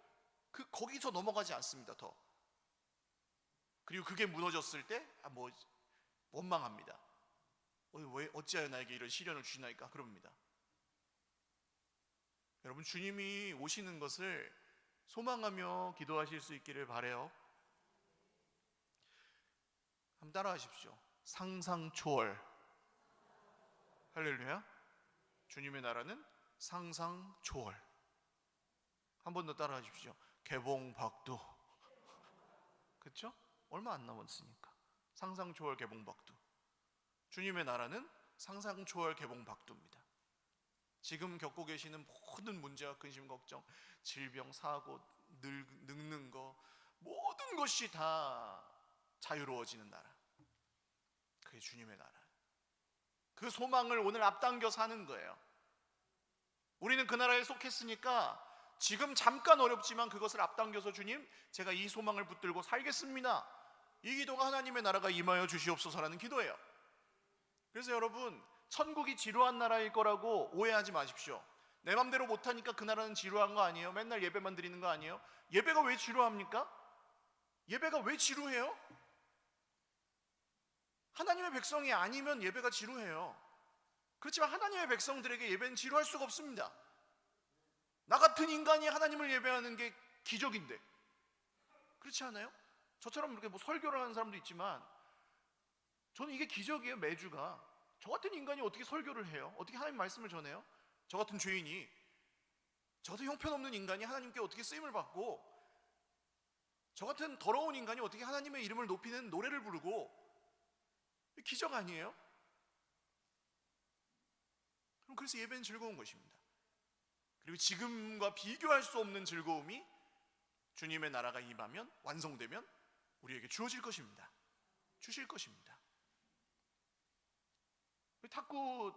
거기서 넘어가지 않습니다. 더. 그리고 그게 무너졌을 때 원망합니다. 왜 어찌하여 나에게 이런 시련을 주시나이까 그럽니다. 여러분, 주님이 오시는 것을 소망하며 기도하실 수 있기를 바라요. 한번 따라하십시오. 상상 초월. 할렐루야. 주님의 나라는 상상 초월. 한 번 더 따라하십시오. 개봉박두. 그렇죠? 얼마 안 남았으니까. 상상 초월 개봉박두. 주님의 나라는 상상 초월 개봉박두입니다. 지금 겪고 계시는 모든 문제와 근심, 걱정, 질병, 사고, 늙는 거, 모든 것이 다 자유로워지는 나라, 그게 주님의 나라. 그 소망을 오늘 앞당겨 사는 거예요. 우리는 그 나라에 속했으니까 지금 잠깐 어렵지만 그것을 앞당겨서 주님, 제가 이 소망을 붙들고 살겠습니다, 이 기도가 하나님의 나라가 임하여 주시옵소서라는 기도예요. 그래서 여러분, 천국이 지루한 나라일 거라고 오해하지 마십시오. 내 맘대로 못하니까 그 나라는 지루한 거 아니에요? 맨날 예배만 드리는 거 아니에요? 예배가 왜 지루합니까? 예배가 왜 지루해요? 하나님의 백성이 아니면 예배가 지루해요. 그렇지만 하나님의 백성들에게 예배는 지루할 수가 없습니다. 나 같은 인간이 하나님을 예배하는 게 기적인데, 그렇지 않아요? 저처럼 이렇게 뭐 설교를 하는 사람도 있지만 저는 이게 기적이에요. 매주가 저 같은 인간이 어떻게 설교를 해요? 어떻게 하나님 말씀을 전해요? 저 같은 죄인이, 저 같은 형편없는 인간이 하나님께 어떻게 쓰임을 받고, 저 같은 더러운 인간이 어떻게 하나님의 이름을 높이는 노래를 부르고, 기적 아니에요? 그럼 그래서 예배는 즐거운 것입니다. 그리고 지금과 비교할 수 없는 즐거움이 주님의 나라가 임하면, 완성되면 우리에게 주어질 것입니다. 주실 것입니다. 탁구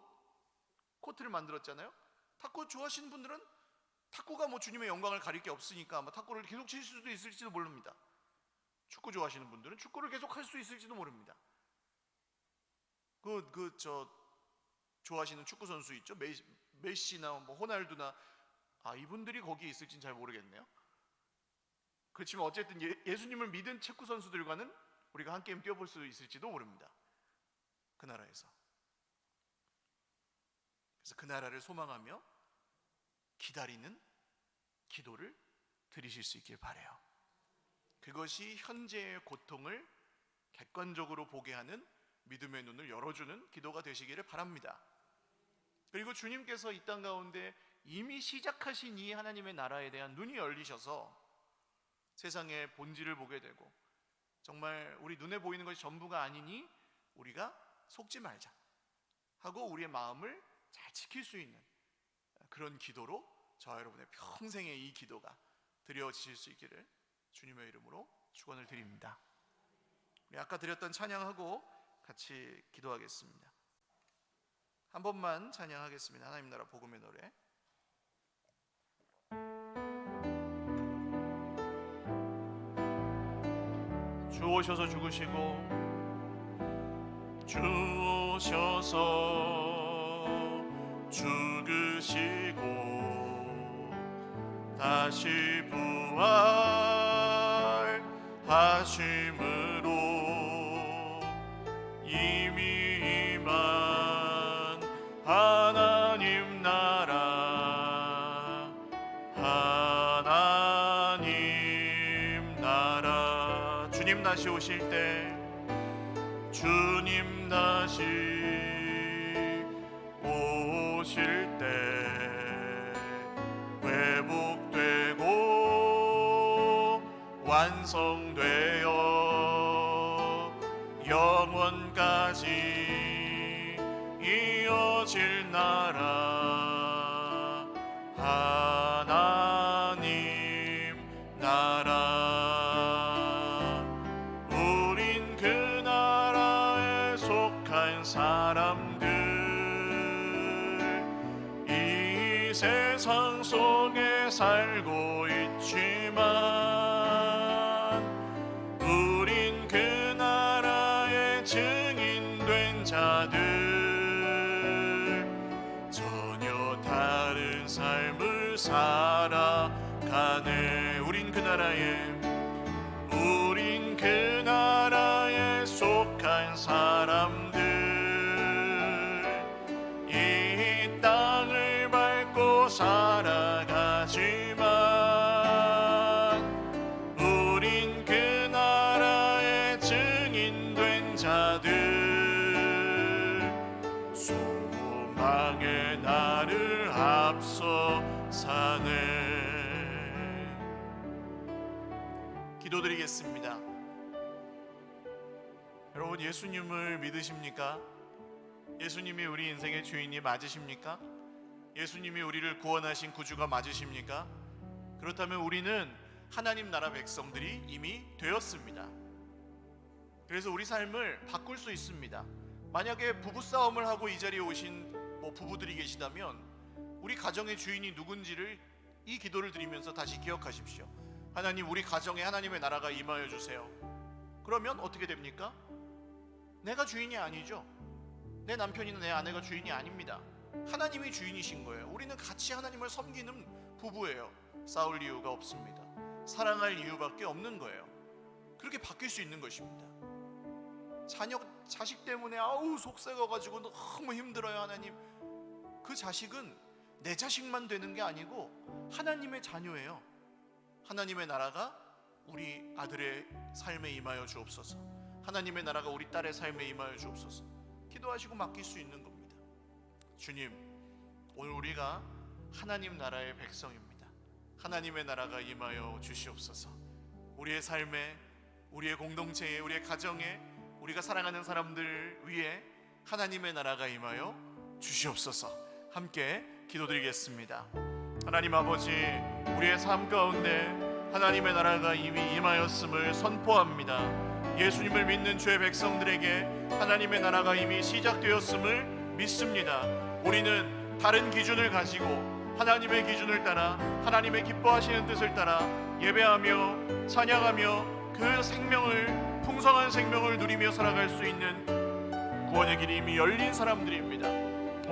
코트를 만들었잖아요. 탁구 좋아하시는 분들은 탁구가 뭐 주님의 영광을 가릴 게 없으니까 아마 탁구를 계속 칠 수도 있을지도 모릅니다. 축구 좋아하시는 분들은 축구를 계속 할 수 있을지도 모릅니다. 좋아하시는 축구 선수 있죠? 메시나 뭐 호날두나, 이분들이 거기에 있을지는 잘 모르겠네요. 그렇지만 어쨌든 예수님을 믿은 축구 선수들과는 우리가 한 게임 뛰어볼 수 있을지도 모릅니다. 그 나라에서. 그래서 그 나라를 소망하며 기다리는 기도를 드리실 수 있길 바라요. 그것이 현재의 고통을 객관적으로 보게 하는 믿음의 눈을 열어주는 기도가 되시기를 바랍니다. 그리고 주님께서 이 땅 가운데 이미 시작하신 이 하나님의 나라에 대한 눈이 열리셔서 세상의 본질을 보게 되고, 정말 우리 눈에 보이는 것이 전부가 아니니 우리가 속지 말자 하고 우리의 마음을 잘 지킬 수 있는 그런 기도로 저와 여러분의 평생의 이 기도가 드려지실 수 있기를 주님의 이름으로 축원을 드립니다. 우리 아까 드렸던 찬양하고 같이 기도하겠습니다. 한 번만 찬양하겠습니다. 하나님 나라 복음의 노래. 주 오셔서 죽으시고 주 오셔서 죽으시고 다시 부활하심으로 이미 임한 하나님 나라, 하나님 나라. 주님 다시 오실 때, 주님 다시 오실 때 회복되고 완성되어 영원까지 이어질 나라, 하나님 나라. 우린 그 나라에 속한 사람들, 이 세상 속에 살고 있지만 우린 그 나라의 증인된 자들, 전혀 다른 삶을 살아가네. 우린 그 나라에 속한 사람들, 이 땅을 밟고 살아가지만 우린 그 나라의 증인된 자들, 소망의 나를 앞서 사네. 기도드리겠습니다. 여러분, 예수님을 믿으십니까? 예수님이 우리 인생의 주인이 맞으십니까? 예수님이 우리를 구원하신 구주가 맞으십니까? 그렇다면 우리는 하나님 나라 백성들이 이미 되었습니다. 그래서 우리 삶을 바꿀 수 있습니다. 만약에 부부싸움을 하고 이 자리에 오신 부부들이 계시다면 우리 가정의 주인이 누군지를 이 기도를 드리면서 다시 기억하십시오. 하나님, 우리 가정에 하나님의 나라가 임하여 주세요. 그러면 어떻게 됩니까? 내가 주인이 아니죠. 내 남편이나 내 아내가 주인이 아닙니다. 하나님이 주인이신 거예요. 우리는 같이 하나님을 섬기는 부부예요. 싸울 이유가 없습니다. 사랑할 이유밖에 없는 거예요. 그렇게 바뀔 수 있는 것입니다. 자식 때문에 속 썩어가지고 너무 힘들어요. 하나님, 그 자식은 내 자식만 되는 게 아니고 하나님의 자녀예요. 하나님의 나라가 우리 아들의 삶에 임하여 주옵소서. 하나님의 나라가 우리 딸의 삶에 임하여 주옵소서. 기도하시고 맡길 수 있는 겁니다. 주님, 오늘 우리가 하나님 나라의 백성입니다. 하나님의 나라가 임하여 주시옵소서. 우리의 삶에, 우리의 공동체에, 우리의 가정에, 우리가 사랑하는 사람들 위에 하나님의 나라가 임하여 주시옵소서. 함께 기도드리겠습니다. 하나님 아버지, 우리의 삶 가운데 하나님의 나라가 이미 임하였음을 선포합니다. 예수님을 믿는 주의 백성들에게 하나님의 나라가 이미 시작되었음을 믿습니다. 우리는 다른 기준을 가지고 하나님의 기준을 따라, 하나님의 기뻐하시는 뜻을 따라 예배하며 찬양하며 그 생명을, 풍성한 생명을 누리며 살아갈 수 있는 구원의 길이 이미 열린 사람들입니다.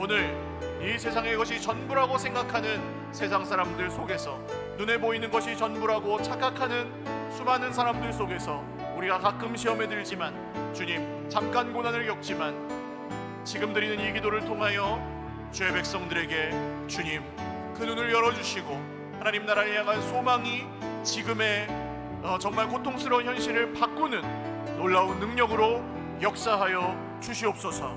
오늘 이 세상의 것이 전부라고 생각하는 세상 사람들 속에서, 눈에 보이는 것이 전부라고 착각하는 수많은 사람들 속에서 우리가 가끔 시험에 들지만, 주님, 잠깐 고난을 겪지만 지금 드리는 이 기도를 통하여 주의 백성들에게 주님 그 눈을 열어주시고 하나님 나라를 향한 소망이 지금의 정말 고통스러운 현실을 바꾸는 놀라운 능력으로 역사하여 주시옵소서.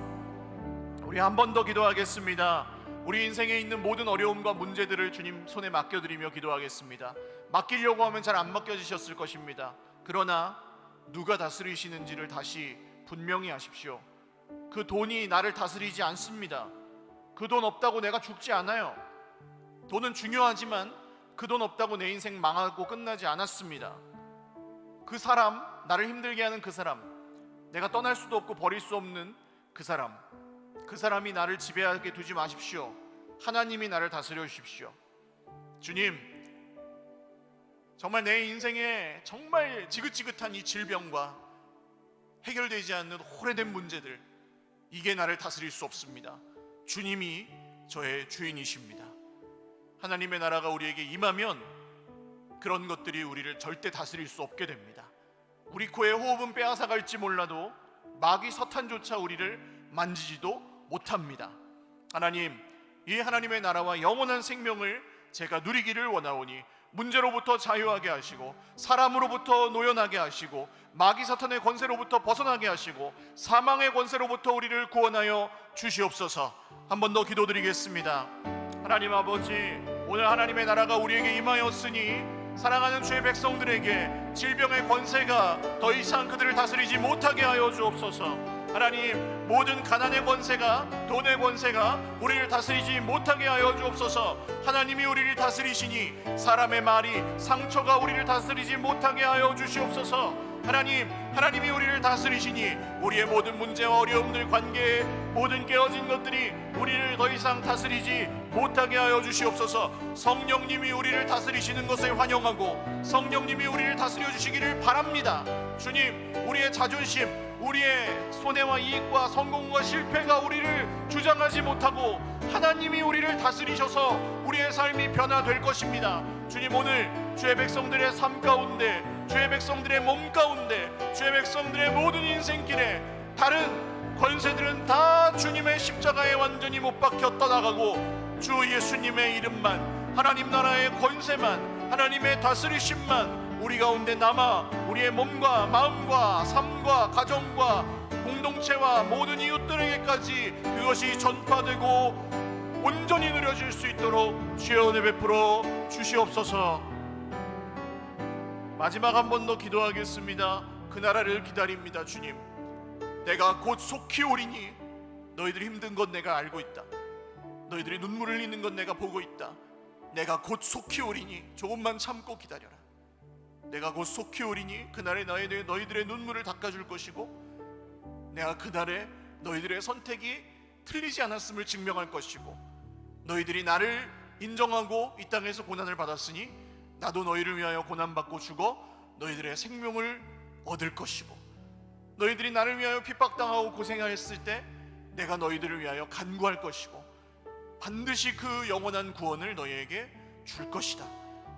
우리 한 번 더 기도하겠습니다. 우리 인생에 있는 모든 어려움과 문제들을 주님 손에 맡겨드리며 기도하겠습니다. 맡기려고 하면 잘 안 맡겨지셨을 것입니다. 그러나 누가 다스리시는지를 다시 분명히 하십시오. 그 돈이 나를 다스리지 않습니다. 그 돈 없다고 내가 죽지 않아요. 돈은 중요하지만 그 돈 없다고 내 인생 망하고 끝나지 않았습니다. 그 사람, 나를 힘들게 하는 그 사람, 내가 떠날 수도 없고 버릴 수 없는 그 사람, 그 사람이 나를 지배하게 두지 마십시오. 하나님이 나를 다스려 주십시오. 주님, 정말 내 인생에 정말 지긋지긋한 이 질병과 해결되지 않는 오래된 문제들, 이게 나를 다스릴 수 없습니다. 주님이 저의 주인이십니다. 하나님의 나라가 우리에게 임하면 그런 것들이 우리를 절대 다스릴 수 없게 됩니다. 우리 코에 호흡은 빼앗아갈지 몰라도 마귀 서탄조차 우리를 만지지도 못합니다. 하나님, 이 하나님의 나라와 영원한 생명을 제가 누리기를 원하오니 문제로부터 자유하게 하시고, 사람으로부터 노연하게 하시고, 마귀 사탄의 권세로부터 벗어나게 하시고, 사망의 권세로부터 우리를 구원하여 주시옵소서. 한 번 더 기도드리겠습니다. 하나님 아버지, 오늘 하나님의 나라가 우리에게 임하였으니 사랑하는 주의 백성들에게 질병의 권세가 더 이상 그들을 다스리지 못하게 하여 주옵소서. 하나님, 모든 가난의 권세가, 돈의 권세가 우리를 다스리지 못하게 하여 주옵소서. 하나님이 우리를 다스리시니 사람의 말이, 상처가 우리를 다스리지 못하게 하여 주시옵소서. 하나님이 우리를 다스리시니 우리의 모든 문제와 어려움들, 관계의 모든 깨어진 것들이 우리를 더 이상 다스리지 못하게 하여 주시옵소서. 성령님이 우리를 다스리시는 것을 환영하고 성령님이 우리를 다스려 주시기를 바랍니다. 주님, 우리의 자존심, 우리의 손해와 이익과 성공과 실패가 우리를 주장하지 못하고 하나님이 우리를 다스리셔서 우리의 삶이 변화될 것입니다. 주님, 오늘 주의 백성들의 삶 가운데, 주의 백성들의 몸 가운데, 주의 백성들의 모든 인생길에 다른 권세들은 다 주님의 십자가에 완전히 못 박혀 떠나가고 주 예수님의 이름만, 하나님 나라의 권세만, 하나님의 다스리심만 우리 가운데 남아 우리의 몸과 마음과 삶과 가정과 공동체와 모든 이웃들에게까지 그것이 전파되고 온전히 누려질 수 있도록 주여 은혜 베풀어 주시옵소서. 마지막 한 번 더 기도하겠습니다. 그 나라를 기다립니다. 주님, 내가 곧 속히 오리니 너희들 힘든 건 내가 알고 있다. 너희들이 눈물을 흘리는 건 내가 보고 있다. 내가 곧 속히 오리니 조금만 참고 기다려라. 내가 곧 속히 오리니 그날에 너희들의 눈물을 닦아줄 것이고, 내가 그날에 너희들의 선택이 틀리지 않았음을 증명할 것이고, 너희들이 나를 인정하고 이 땅에서 고난을 받았으니 나도 너희를 위하여 고난받고 죽어 너희들의 생명을 얻을 것이고, 너희들이 나를 위하여 핍박당하고 고생하였을 때 내가 너희들을 위하여 간구할 것이고, 반드시 그 영원한 구원을 너희에게 줄 것이다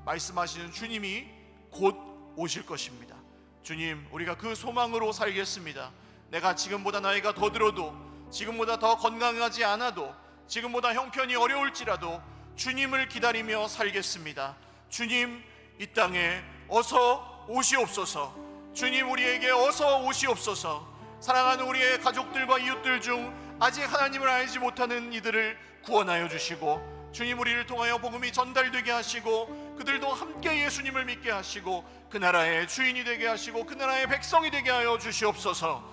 말씀하시는 주님이 곧 오실 것입니다. 주님, 우리가 그 소망으로 살겠습니다. 내가 지금보다 나이가 더 들어도, 지금보다 더 건강하지 않아도, 지금보다 형편이 어려울지라도 주님을 기다리며 살겠습니다. 주님, 이 땅에 어서 오시옵소서. 주님, 우리에게 어서 오시옵소서. 사랑하는 우리의 가족들과 이웃들 중 아직 하나님을 알지 못하는 이들을 구원하여 주시고, 주님, 우리를 통하여 복음이 전달되게 하시고 그들도 함께 예수님을 믿게 하시고 그 나라의 주인이 되게 하시고 그 나라의 백성이 되게 하여 주시옵소서.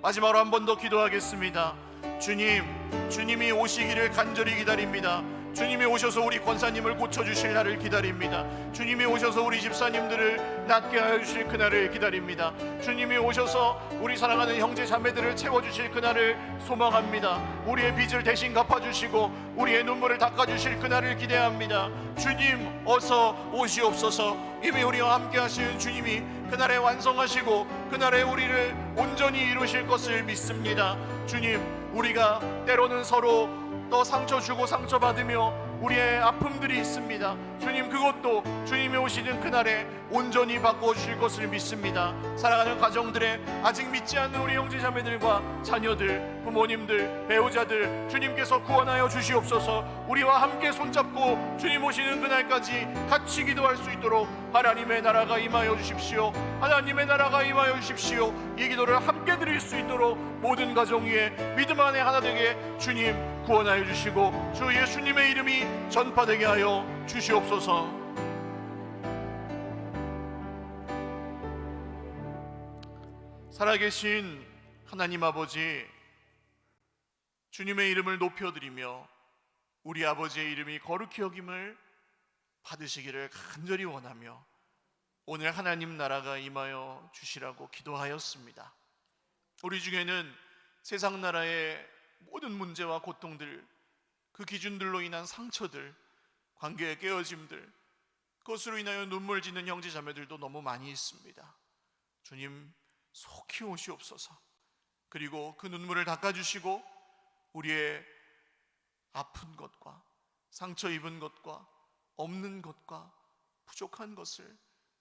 마지막으로 한 번 더 기도하겠습니다. 주님, 주님이 오시기를 간절히 기다립니다. 주님이 오셔서 우리 권사님을 고쳐주실 날을 기다립니다. 주님이 오셔서 우리 집사님들을 낫게 하여 주실 그날을 기다립니다. 주님이 오셔서 우리 사랑하는 형제 자매들을 채워주실 그날을 소망합니다. 우리의 빚을 대신 갚아주시고 우리의 눈물을 닦아주실 그날을 기대합니다. 주님, 어서 오시옵소서. 이미 우리와 함께 하시는 주님이 그날에 완성하시고 그날에 우리를 온전히 이루실 것을 믿습니다. 주님, 우리가 때로는 서로 또 상처 주고 상처 받으며 우리의 아픔들이 있습니다. 주님, 그것도 주님이 오시는 그날에 온전히 바꿔주실 것을 믿습니다. 사랑하는 가정들의 아직 믿지 않는 우리 형제자매들과 자녀들, 부모님들, 배우자들 주님께서 구원하여 주시옵소서. 우리와 함께 손잡고 주님 오시는 그날까지 같이 기도할 수 있도록 하나님의 나라가 임하여 주십시오. 하나님의 나라가 임하여 주십시오. 이 기도를 함께 드릴 수 있도록 모든 가정 위에 믿음 안에 하나 되게 주님 구원하여 주시고 주 예수님의 이름이 전파되게 하여 주시옵소서. 살아계신 하나님 아버지, 주님의 이름을 높여드리며 우리 아버지의 이름이 거룩히 여김을 받으시기를 간절히 원하며 오늘 하나님 나라가 임하여 주시라고 기도하였습니다. 우리 중에는 세상 나라의 모든 문제와 고통들, 그 기준들로 인한 상처들, 관계의 깨어짐들, 그것으로 인하여 눈물 짓는 형제 자매들도 너무 많이 있습니다. 주님, 속히 오시옵소서. 그리고 그 눈물을 닦아주시고 우리의 아픈 것과 상처 입은 것과 없는 것과 부족한 것을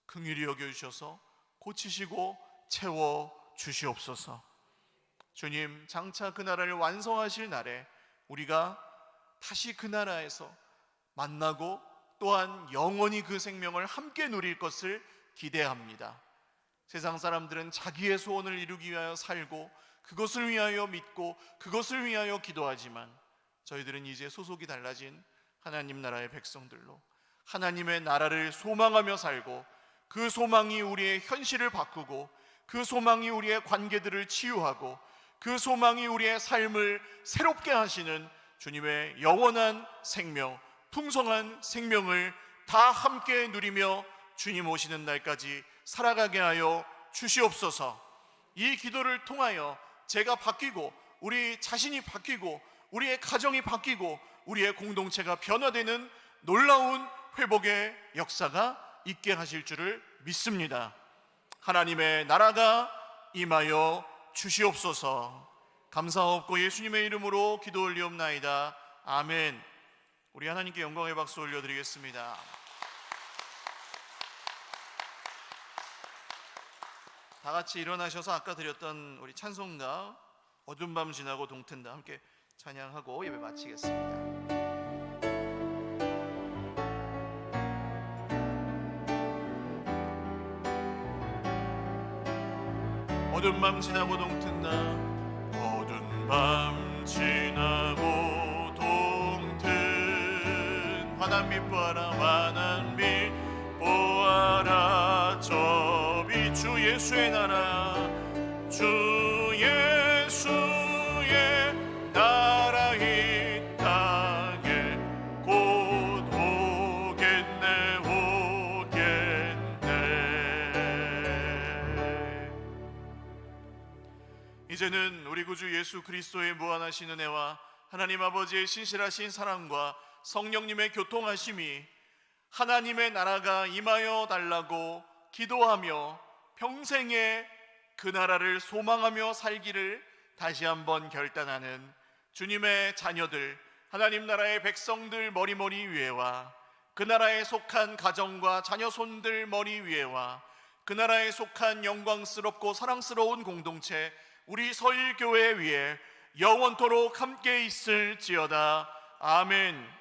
긍휼히 여겨주셔서 고치시고 채워주시옵소서. 주님, 장차 그 나라를 완성하실 날에 우리가 다시 그 나라에서 만나고 또한 영원히 그 생명을 함께 누릴 것을 기대합니다. 세상 사람들은 자기의 소원을 이루기 위하여 살고 그것을 위하여 믿고 그것을 위하여 기도하지만 저희들은 이제 소속이 달라진 하나님 나라의 백성들로 하나님의 나라를 소망하며 살고 그 소망이 우리의 현실을 바꾸고 그 소망이 우리의 관계들을 치유하고 그 소망이 우리의 삶을 새롭게 하시는 주님의 영원한 생명, 풍성한 생명을 다 함께 누리며 주님 오시는 날까지 살아가게 하여 주시옵소서. 이 기도를 통하여 제가 바뀌고 우리 자신이 바뀌고 우리의 가정이 바뀌고 우리의 공동체가 변화되는 놀라운 회복의 역사가 있게 하실 줄을 믿습니다. 하나님의 나라가 임하여 주시옵소서. 감사하옵고 예수님의 이름으로 기도 올리옵나이다. 아멘. 우리 하나님께 영광의 박수 올려드리겠습니다. 다 같이 일어나셔서 아까 드렸던 우리 찬송가 어두운 밤 지나고 동튼다 함께 찬양하고 예배 마치겠습니다. 어두운 밤 지나고 동튼다, 어두운 밤 지나고 동튼 환한 빛 보아라, 환한 빛 보아라. 저 빛 주 예수의 나라, 주 예수의 나라 이 땅에 이제는 우리 구주 예수 그리스도의 무한하신 은혜와 하나님 아버지의 신실하신 사랑과 성령님의 교통하심이 하나님의 나라가 임하여 달라고 기도하며 평생에 그 나라를 소망하며 살기를 다시 한번 결단하는 주님의 자녀들, 하나님 나라의 백성들 머리머리 위에와 그 나라에 속한 가정과 자녀손들 머리 위에와 그 나라에 속한 영광스럽고 사랑스러운 공동체 우리 서일교회 위에 영원토록 함께 있을지어다. 아멘.